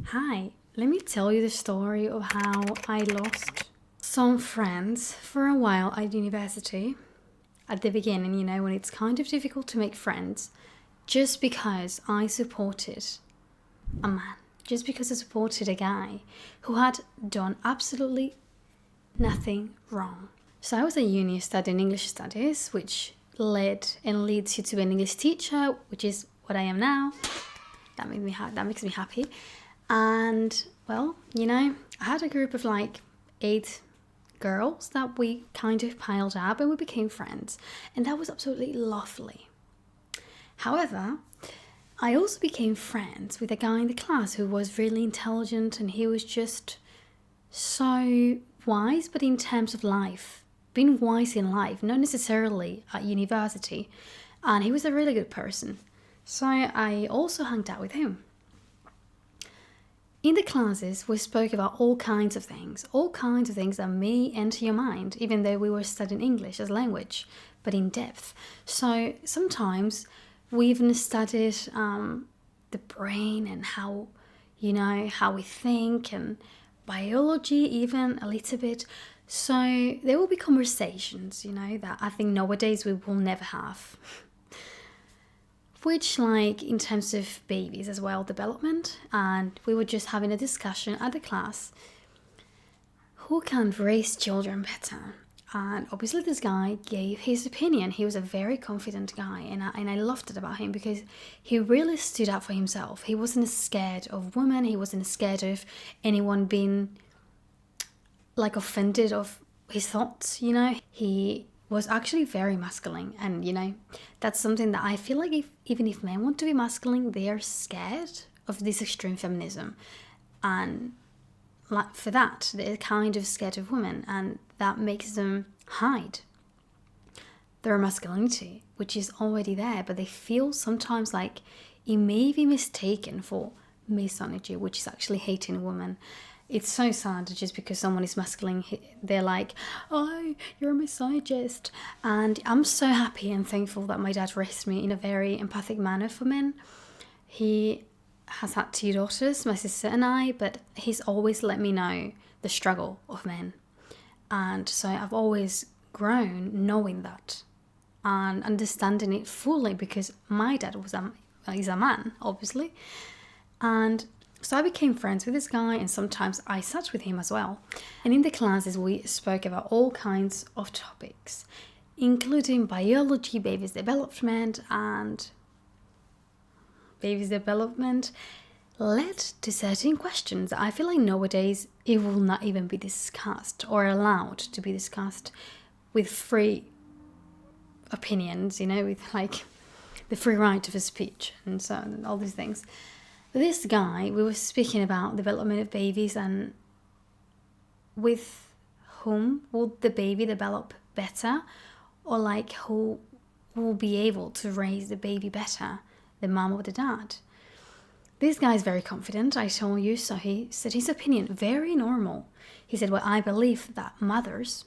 Hi, let me tell you the story of how I lost some friends for a while at university. At the beginning, when it's kind of difficult to make friends, just because I supported a man, just because I supported a guy who had done absolutely nothing wrong. So I was at uni studying English studies, which led and leads you to an English teacher, which is what I am now. That makes me happy. And well, I had a group of like 8 girls that we kind of piled up and we became friends. And that was absolutely lovely. However, I also became friends with a guy in the class who was really intelligent and he was just so wise, but in terms of life, being wise in life, not necessarily at university. And he was a really good person. So I also hung out with him. In the classes, we spoke about all kinds of things that may enter your mind, even though we were studying English as language, but in depth. So sometimes we even studied the brain and how we think, and biology even a little bit. So there will be conversations, that I think nowadays we will never have. Which, like, in terms of babies as well, development, and we were just having a discussion at the class, who can raise children better? And obviously this guy gave his opinion. He was a very confident guy, and I loved it about him because he really stood up for himself. He wasn't scared of women, he wasn't scared of anyone being like offended of his thoughts, He was actually very masculine, and that's something that I feel like even if men want to be masculine, they are scared of this extreme feminism, and like for that they're kind of scared of women, and that makes them hide their masculinity, which is already there, but they feel sometimes like it may be mistaken for misogyny, which is actually hating a woman. It's so sad just because someone is masculine, they're like, oh, you're a misogynist. And I'm so happy and thankful that my dad raised me in a very empathic manner for men. He has had 2 daughters, my sister and I, but he's always let me know the struggle of men. And so I've always grown knowing that and understanding it fully because my dad is a man, obviously. And so I became friends with this guy, and sometimes I sat with him as well. And in the classes, we spoke about all kinds of topics, including biology, baby's development, and baby's development led to certain questions that I feel like nowadays it will not even be discussed or allowed to be discussed with free opinions, with like the free right of speech and so on, and all these things. This guy, we were speaking about development of babies and with whom will the baby develop better, or like who will be able to raise the baby better, the mom or the dad. This guy is very confident, I told you, so he said his opinion, very normal. He said, well, I believe that mothers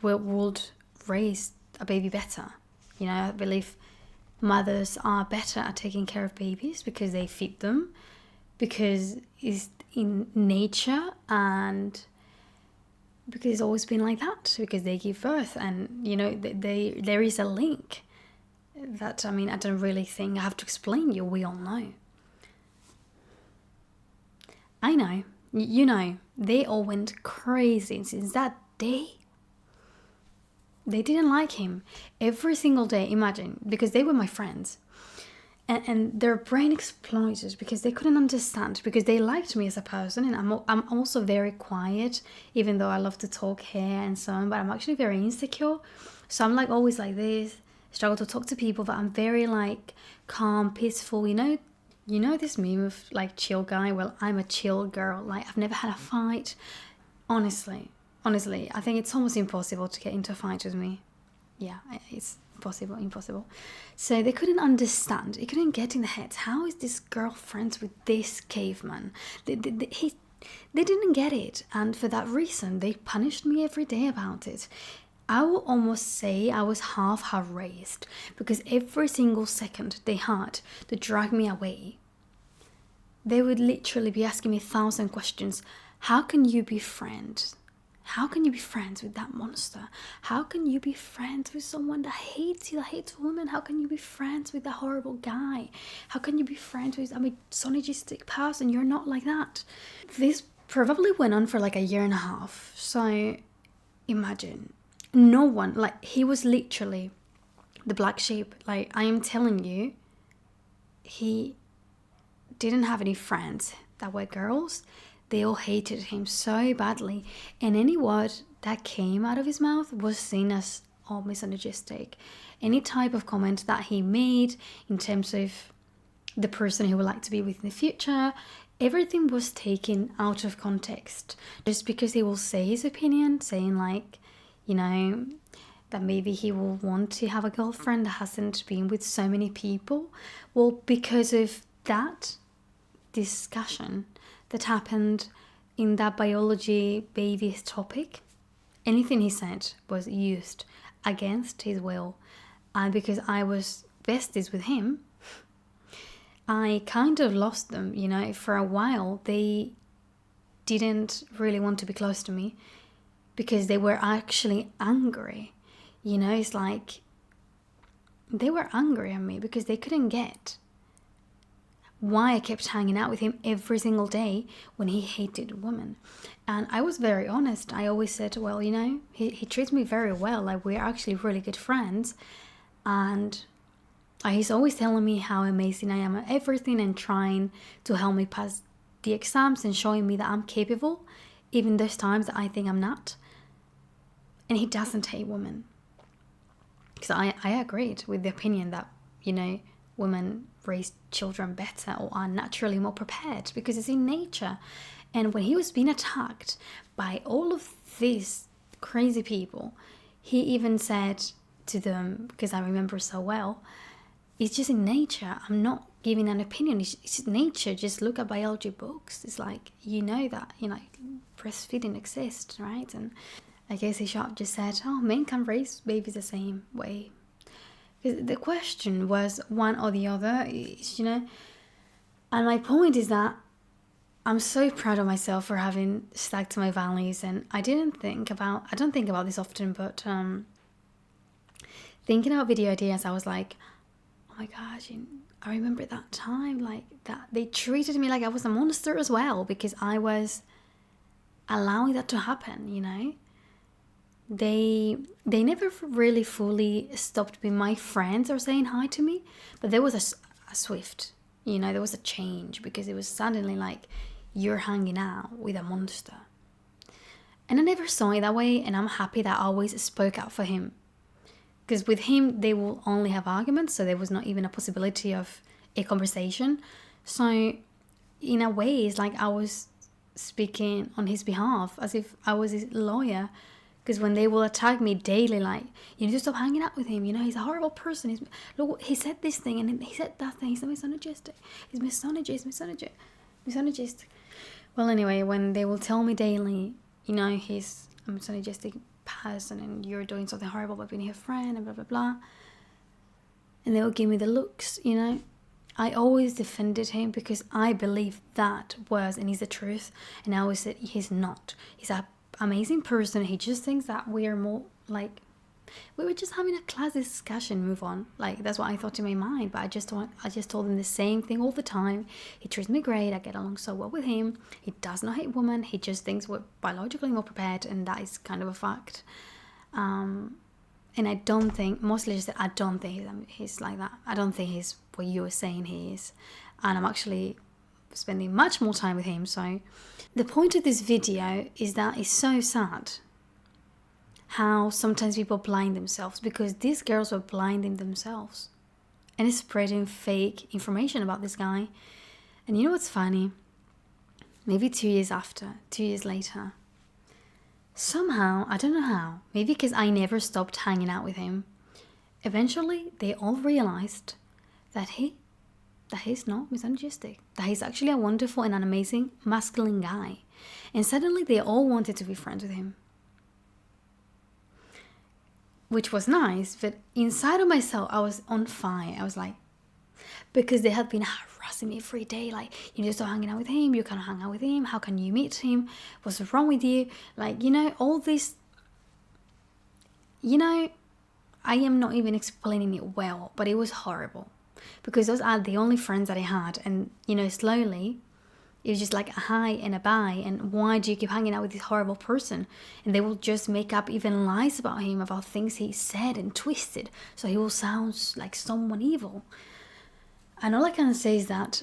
would raise a baby better. I believe mothers are better at taking care of babies because they feed them, because it's in nature, and because it's always been like that, because they give birth, and there is a link that, I don't really think I have to explain you, we all know. I know, they all went crazy since that day. They didn't like him every single day, imagine, because they were my friends. And their brain exploded because they couldn't understand, because they liked me as a person, and I'm also very quiet, even though I love to talk here and so on, but I'm actually very insecure. So I'm like always like this, struggle to talk to people, but I'm very like calm, peaceful, You know this meme of like chill guy? Well, I'm a chill girl. Like I've never had a fight. Honestly, I think it's almost impossible to get into a fight with me. Yeah, it's impossible. So they couldn't understand. It couldn't get in the head. How is this girl friends with this caveman? They didn't get it. And for that reason, they punished me every day about it. I will almost say I was half harassed because every single second they had to drag me away they would literally be asking me 1,000 questions. How can you be friends? How can you be friends with that monster? How can you be friends with someone that hates you, that hates women? How can you be friends with that horrible guy? How can you be friends with a misogynistic person? You're not like that. This probably went on for like a year and a half. So imagine, no one, like, he was literally the black sheep. Like, I am telling you, he didn't have any friends that were girls. They all hated him so badly, and any word that came out of his mouth was seen as all misogynistic. Any type of comment that he made in terms of the person he would like to be with in the future, everything was taken out of context. Just because he will say his opinion, saying like, you know, that maybe he will want to have a girlfriend that hasn't been with so many people. Well, because of that discussion that happened in that biology babies topic, anything he said was used against his will. And because I was besties with him, I kind of lost them, you know. For a while they didn't really want to be close to me because they were actually angry, you know. It's like they were angry at me because they couldn't get why I kept hanging out with him every single day when he hated women. And I was very honest. I always said, well, you know, he treats me very well. Like, we're actually really good friends. And he's always telling me how amazing I am at everything and trying to help me pass the exams and showing me that I'm capable, even those times that I think I'm not. And he doesn't hate women. Because I agreed with the opinion that, you know, women raise children better or are naturally more prepared because it's in nature. And when he was being attacked by all of these crazy people, he even said to them, because I remember so well, it's just in nature. I'm not giving an opinion. It's just nature. Just look at biology books. It's like, you know that, you know, breastfeeding exists, right? And I guess he just said, oh, men can raise babies the same way. The question was one or the other, you know. And my point is that I'm so proud of myself for having stuck to my values. And I don't think about this often, but thinking about video ideas, I was like, oh my gosh, I remember that time, like, that they treated me like I was a monster as well because I was allowing that to happen, you know. They never really fully stopped being my friends or saying hi to me, but there was a swift, you know, there was a change because it was suddenly like, you're hanging out with a monster. And I never saw it that way, and I'm happy that I always spoke out for him. Because with him, they will only have arguments, so there was not even a possibility of a conversation. So in a way, it's like I was speaking on his behalf, as if I was his lawyer. Because when they will attack me daily, like, you need to stop hanging out with him. You know, he's a horrible person. Look, he said this thing and he said that thing. He's a misogynistic. He's misogynistic. Well, anyway, when they will tell me daily, you know, he's a misogynistic person and you're doing something horrible by being her friend and blah, blah, blah. And they will give me the looks, you know. I always defended him because I believe that was and is the truth. And I always said he's not. He's a amazing person. He just thinks that we are more like, we were just having a class discussion, move on. Like, that's what I thought in my mind, but I just told him the same thing all the time. He treats me great. I get along so well with him. He does not hate women. He just thinks we're biologically more prepared, and that is kind of a fact. And I don't think, mostly just that I don't think he's like that. I don't think he's what you were saying he is. And I'm actually spending much more time with him. So the point of this video is that it's so sad how sometimes people blind themselves, because these girls were blinding themselves and spreading fake information about this guy. And you know what's funny? Maybe 2 years later, somehow, I don't know how, maybe because I never stopped hanging out with him, eventually they all realized that he's not misogynistic, that he's actually a wonderful and an amazing masculine guy. And suddenly they all wanted to be friends with him, which was nice. But inside of myself, I was on fire. I was like, because they had been harassing me every day. Like, you just start hanging out with him, you can't hang out with him, how can you meet him, what's wrong with you? Like, all this, I am not even explaining it well, but it was horrible because those are the only friends that I had. And, slowly it was just like a hi and a bye. And why do you keep hanging out with this horrible person? And they will just make up even lies about him, about things he said and twisted. So he will sound like someone evil. And all I can say is that,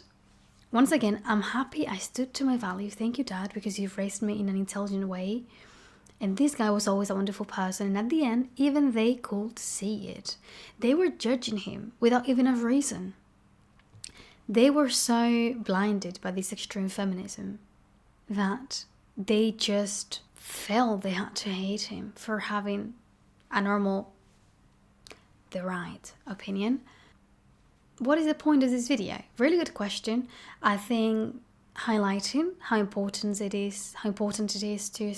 once again, I'm happy I stood to my value. Thank you, Dad, because you've raised me in an intelligent way. And this guy was always a wonderful person. And at the end, even they could see it. They were judging him without even a reason. They were so blinded by this extreme feminism that they just felt they had to hate him for having a normal, the right opinion. What is the point of this video? Really good question. I think highlighting how important it is to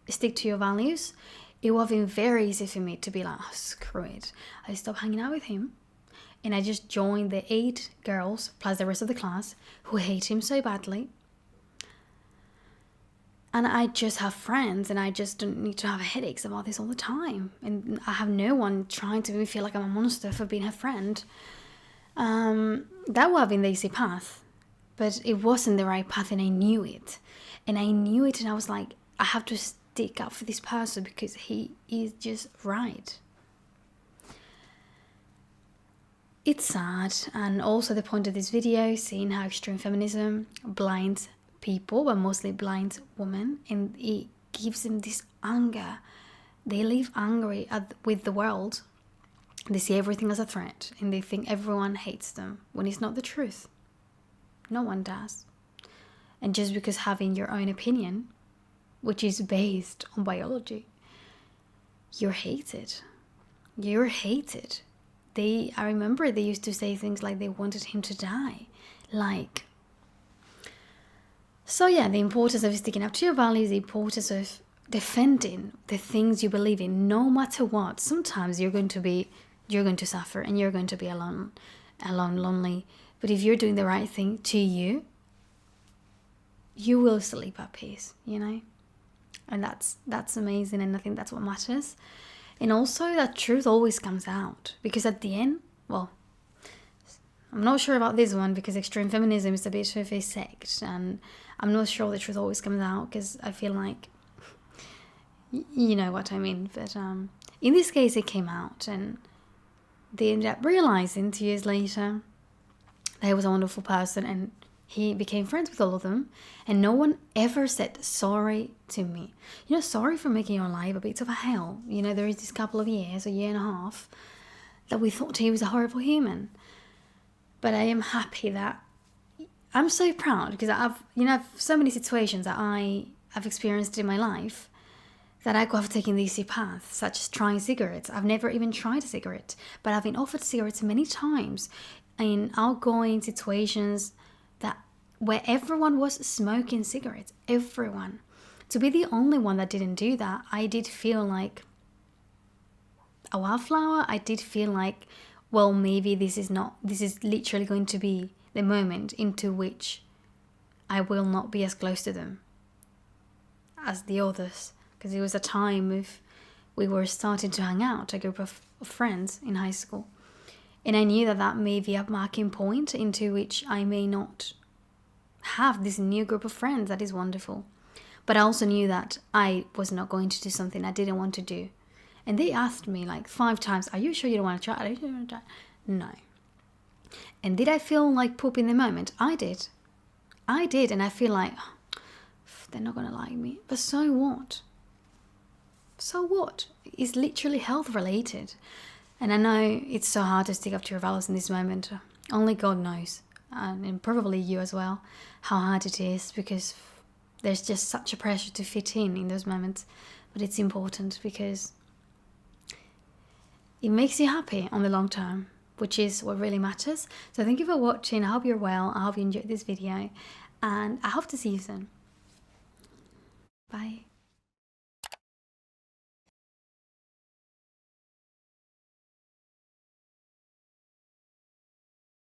stick to your values. It would have been very easy for me to be like, oh, screw it. I stopped hanging out with him. And I just joined the 8 girls, plus the rest of the class, who hate him so badly. And I just have friends, and I just don't need to have headaches about this all the time. And I have no one trying to make me feel like I'm a monster for being her friend. That would have been the easy path. But it wasn't the right path, and I knew it. And I was like, I have to stick up for this person because he is just right. It's sad, and also the point of this video, seeing how extreme feminism blinds people, but mostly blinds women, and it gives them this anger. They live angry with the world. They see everything as a threat, and they think everyone hates them, when it's not the truth. No one does. And just because having your own opinion, which is based on biology, you're hated. You're hated. I remember they used to say things like they wanted him to die. So yeah, the importance of sticking up to your values, the importance of defending the things you believe in, no matter what. Sometimes you're going to suffer, and you're going to be alone, lonely. But if you're doing the right thing to you, you will sleep at peace, And that's amazing, and I think that's what matters. And also that truth always comes out, because at the end, well, I'm not sure about this one because extreme feminism is a bit of a sect, and I'm not sure the truth always comes out because I feel like, you know what I mean. But in this case, it came out, and they ended up realizing 2 years later that he was a wonderful person, and he became friends with all of them, and no one ever said sorry to me. Sorry for making your life a bit of a hell. There is this couple of years, a year and a half, that we thought he was a horrible human. But I am happy that I'm so proud, because I've so many situations that I've experienced in my life that I could have taken the easy path, such as trying cigarettes. I've never even tried a cigarette, but I've been offered cigarettes many times in outgoing situations where everyone was smoking cigarettes, everyone. To be the only one that didn't do that, I did feel like a wildflower. I did feel like, well, maybe this is literally going to be the moment into which I will not be as close to them as the others. Because it was a time we were starting to hang out, a group of friends in high school. And I knew that may be a marking point into which I may not have this new group of friends that is wonderful. But I also knew that I was not going to do something I didn't want to do. And they asked me like 5 times, are you sure you don't want to try? Are you sure you don't want to try? No. And did I feel like poop in the moment? I did. And I feel like, they're not going to like me. But so what? So what? It's literally health related. And I know it's so hard to stick up to your values in this moment. Only God knows. And probably you as well, how hard it is, because there's just such a pressure to fit in those moments. But it's important because it makes you happy on the long term, which is what really matters. So thank you for watching. I hope you're well. I hope you enjoyed this video, and I hope to see you soon. Bye.